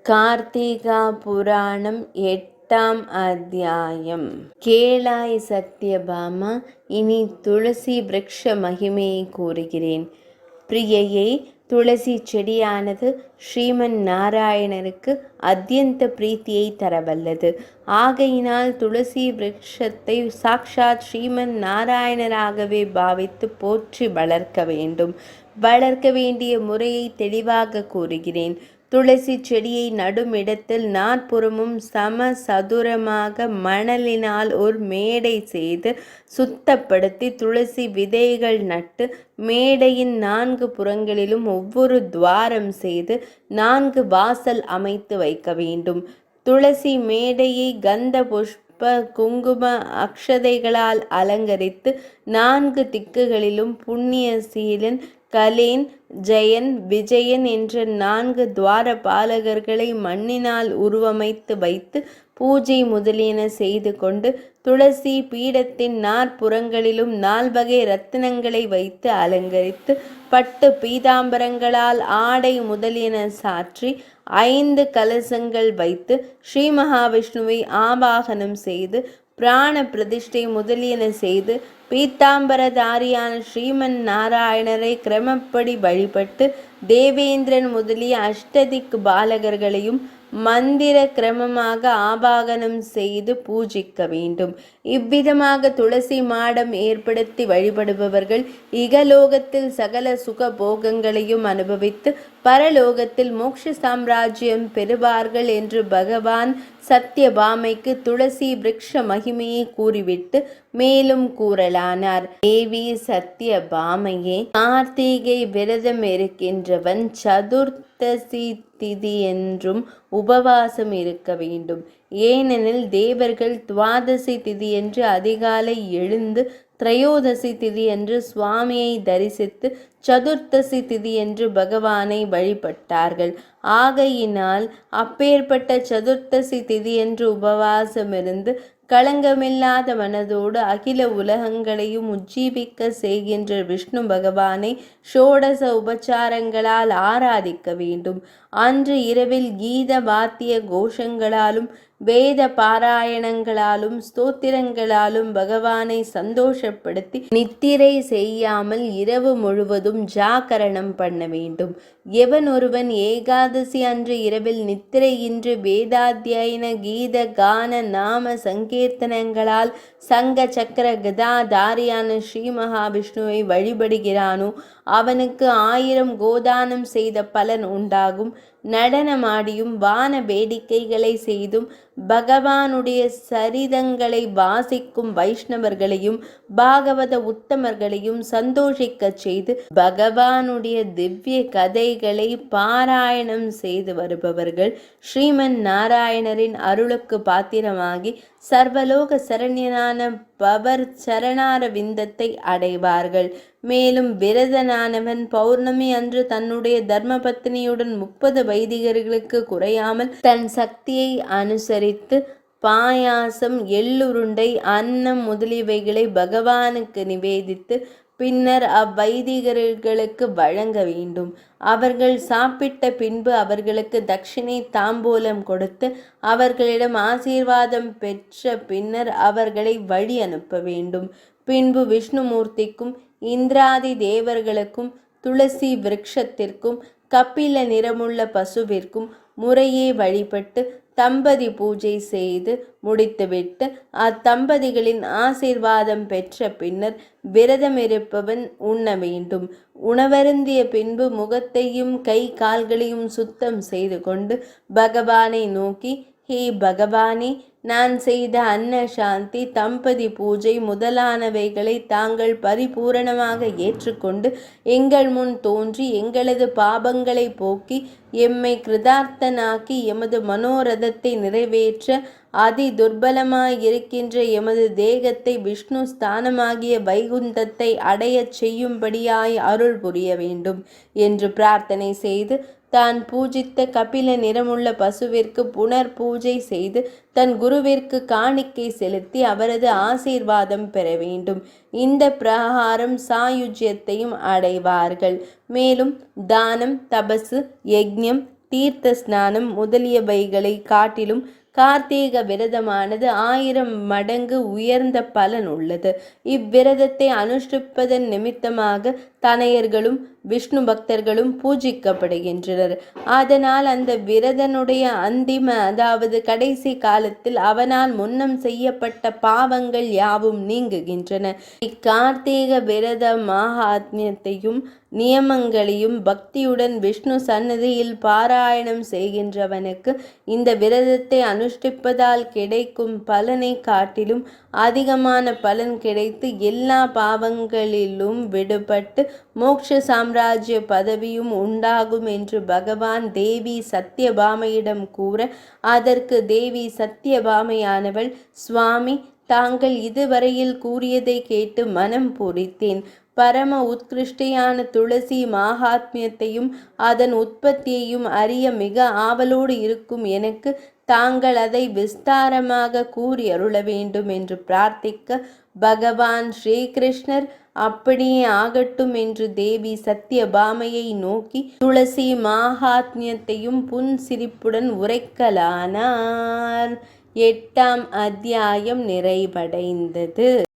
கார்த்திகா புராணம் 8ஆம் அத்தியாயம். கேளாய் சத்யபாமா, இனி துளசி விருட்ச மகிமையை கூறுகிறேன். பிரியையே, துளசி செடியானது ஸ்ரீமன் நாராயணருக்கு அத்தியந்த பிரீத்தியை தரவல்லது. ஆகையினால் துளசி விருட்சத்தை சாக்ஷாத் ஸ்ரீமன் நாராயணராகவே பாவித்து போற்றி வளர்க்க வேண்டும். வளர்க்க வேண்டிய முறையை தெளிவாக கூறுகிறேன். துளசி செடியை நடும் இடத்தில் நாற்புறமும் சம சதுரமாக மணலினால் ஒரு மேடை செய்து சுத்தப்படுத்தி துளசி விதைகள் நட்டு மேடையின் 4 புறங்களிலும் ஒவ்வொரு துவாரம் செய்து 4 வாசல் அமைத்து வைக்க வேண்டும். துளசி மேடையை கந்த புஷ்ப குங்கும அக்ஷதைகளால் அலங்கரித்து 4 திக்குகளிலும் புண்ணியசீலன், கலேன், ஜெயன், விஜயன் என்ற 4 துவாரபாலகர்களை மண்ணினால் உருவமைத்து வைத்து பூஜை முதலியன செய்து கொண்டு துளசி பீடத்தின் 4 புறங்களிலும் 4 வகை ரத்தினங்களை வைத்து அலங்கரித்து பட்டு பீதாம்பரங்களால் ஆடை முதலியன சாற்றி 5 கலசங்கள் வைத்து ஸ்ரீ மகாவிஷ்ணுவை ஆவாகனம் செய்து பிராண பிரதிஷ்டை முதலியன செய்து பீத்தாம்பரதாரியான ஸ்ரீமன் நாராயணரை கிரமப்படி வழிபட்டு தேவேந்திரன் முதலிய அஷ்டதிக் பாலகர்களையும் மந்திர கிரமமாக ஆபாகனம் செய்து பூஜிக்க வேண்டும். இவ்விதமாக துளசி மாடம் ஏற்படுத்தி வழிபடுபவர்கள் இகலோகத்தில் சகல சுக போகங்களையும் அனுபவித்து பரலோகத்தில் மோட்ச சாம்ராஜ்யம் பெறுவார்கள் என்று பகவான் சத்யபாமைக்கு துளசி விருட்ச மகிமையை கூறிவிட்டு மேலும் கூறலானார். தேவி சத்யபாமையே, கார்த்திகை விரதம் இருக்கின்றவன் சதுர்த்தசி திதி என்றும் உபவாசம் இருக்க வேண்டும். ஏனெனில் தேவர்கள் துவாதசி திதி என்று அதிகாலை எழுந்து திரையோதசி திதி என்று சுவாமியை தரிசித்து சதுர்த்தசி திதி என்று பகவானை வழிபட்டார்கள். ஆகையினால் அப்பேற்பட்ட சதுர்த்தசி திதி என்று உபவாசமிருந்து களங்கமில்லாத மனதோடு அகில உலகங்களையும் உஜ்ஜீவிக்க செய்கின்ற விஷ்ணு பகவானை ஷோடச உபச்சாரங்களால் ஆராதிக்க வேண்டும். அன்று இரவில் கீத வாத்திய கோஷங்களாலும் வேத பாராயணங்களாலும் ஸ்தோத்திரங்களாலும் பகவானை சந்தோஷப்படுத்தி நித்திரை செய்யாமல் இரவு முழுவதும் ஜாகரணம் பண்ண வேண்டும். எவன் ஒருவன் ஏகாதசி அன்று இரவில் நித்திரையின்றி வேதாத்தியன கீத கான நாம சங்கீர்த்தனங்களால் சங்க சக்கர கதாதாரியான ஸ்ரீ மகாவிஷ்ணுவை வழிபடுகிறானோ அவனுக்கு 1000 கோதானம் செய்த பலன் உண்டாகும். நடனமாடியும் வான வேடிக்கைகளை செய்தும் பகவானுடைய சரிதங்களை வாசிக்கும் வைஷ்ணவர்களையும் பாகவத உத்தமர்களையும் சந்தோஷிக்க செய்து பகவானுடைய திவ்ய கதைகளை பாராயணம் செய்து வருபவர்கள் ஸ்ரீமன் நாராயணரின் அருளுக்கு பாத்திரமாகி சர்வலோக சரண்யனான பவர் சரணார விந்தத்தை அடைவார்கள். மேலும் விரதனானவன் பௌர்ணமி அன்று தன்னுடைய தர்மபத்னியுடன் 30 வைதிகர்களுக்கு குறையாமல் தன் சக்தியை அனுசரித்து பாயாசம், எள்ளுருண்டை, அன்னம் முதலியவைகளை பகவானுக்கு நிவேதித்து பின்னர் அவ்வைதிகர்களுக்கு வழங்க வேண்டும். அவர்கள் சாப்பிட்ட பின்பு அவர்களுக்கு தட்சிணை தாம்பூலம் கொடுத்து அவர்களிடம் ஆசீர்வாதம் பெற்ற பின்னர் அவர்களை வழி அனுப்ப வேண்டும். பின்பு விஷ்ணுமூர்த்திக்கும் இந்திராதி தேவர்களுக்கும் துளசி விருட்சத்திற்கும் கபில நிறமுள்ள பசுவிற்கும் முறையே வழிபட்டு தம்பதி பூஜை செய்து முடித்துவிட்டு அத்தம்பதிகளின் ஆசீர்வாதம் பெற்ற பின்னர் விரதம் இருப்பவன் உண்ண வேண்டும். உணவருந்திய பின்பு முகத்தையும் கை கால்களையும் சுத்தம் செய்து கொண்டு பகவானை நோக்கி, ஹே பகவானே, நான் செய்த அன்ன சாந்தி, தம்பதி பூஜை முதலானவைகளை தாங்கள் பரிபூரணமாக ஏற்றுக்கொண்டு எங்கள் முன் தோன்றி எங்களது பாபங்களை போக்கி எம்மை கிருதார்த்தனாக்கி எமது மனோரதத்தை நிறைவேற்ற அதி துர்பலமாயிருக்கின்ற எமது தேகத்தை விஷ்ணு ஸ்தானமாகிய வைகுந்தத்தை அடையச் செய்யும்படியாய் அருள் புரிய வேண்டும் என்று பிரார்த்தனை செய்து தான் பூஜித்த கபில நிறமுள்ள பசுவிற்கு புனர் பூஜை செய்து தன் குருவிற்கு காணிக்கை செலுத்தி அவரது ஆசீர்வாதம் பெற வேண்டும். இந்த பிரகாரம் சாயுஜ்யத்தையும் அடைவார்கள். மேலும் தானம், தபசு, யஜ்ஞம், தீர்த்த ஸ்நானம் முதலியவைகளை காட்டிலும் கார்த்திகை விரதமானது 1000 மடங்கு உயர்ந்த பலன் உள்ளது. இவ்விரதத்தை அனுஷ்டிப்பதன் நிமித்தமாக தனையர்களும் விஷ்ணு பக்தர்களும் பூஜிக்கப்படுகின்றனர். அதனால் அந்த விரதனுடைய அந்திம அதாவது கடைசி காலத்தில் அவனால் முன்னம் செய்யப்பட்ட பாவங்கள் யாவும் நீங்குகின்றன. இக்கார்த்திகை விரத மகாத்மியத்தையும் நியமங்களையும் பக்தியுடன் விஷ்ணு சன்னதியில் பாராயணம் செய்கின்றவனுக்கு இந்த விரதத்தை அனுஷ்டிப்பதால் கிடைக்கும் பலனை காட்டிலும் அதிகமான பலன் கிடைத்து எல்லா பாவங்களிலும் விடுபட்டு மோட்ச சாம்ராஜ்ய பதவியும் உண்டாகும் என்று பகவான் தேவி சத்யபாமையிடம் கூற, அதற்கு தேவி சத்யபாமையானவள், சுவாமி, தாங்கள் இதுவரையில் கூறியதை கேட்டு மனம் பூரித்தேன். பரம உத்கிருஷ்டையான துளசி மகாத்மியத்தையும் அதன் உற்பத்தியையும் அறிய மிக ஆவலோடு இருக்கும் எனக்கு தாங்கள் அதை விஸ்தாரமாக கூறி அருள வேண்டும் என்று பிரார்த்திக்க, பகவான் ஸ்ரீகிருஷ்ணர் அப்படியே ஆகட்டும் என்று தேவி சத்யபாமையை நோக்கி துளசி மகாத்மியத்தையும் புன்சிரிப்புடன் உரைக்கலானார். 8ஆம் அத்தியாயம் நிறைவடைந்தது.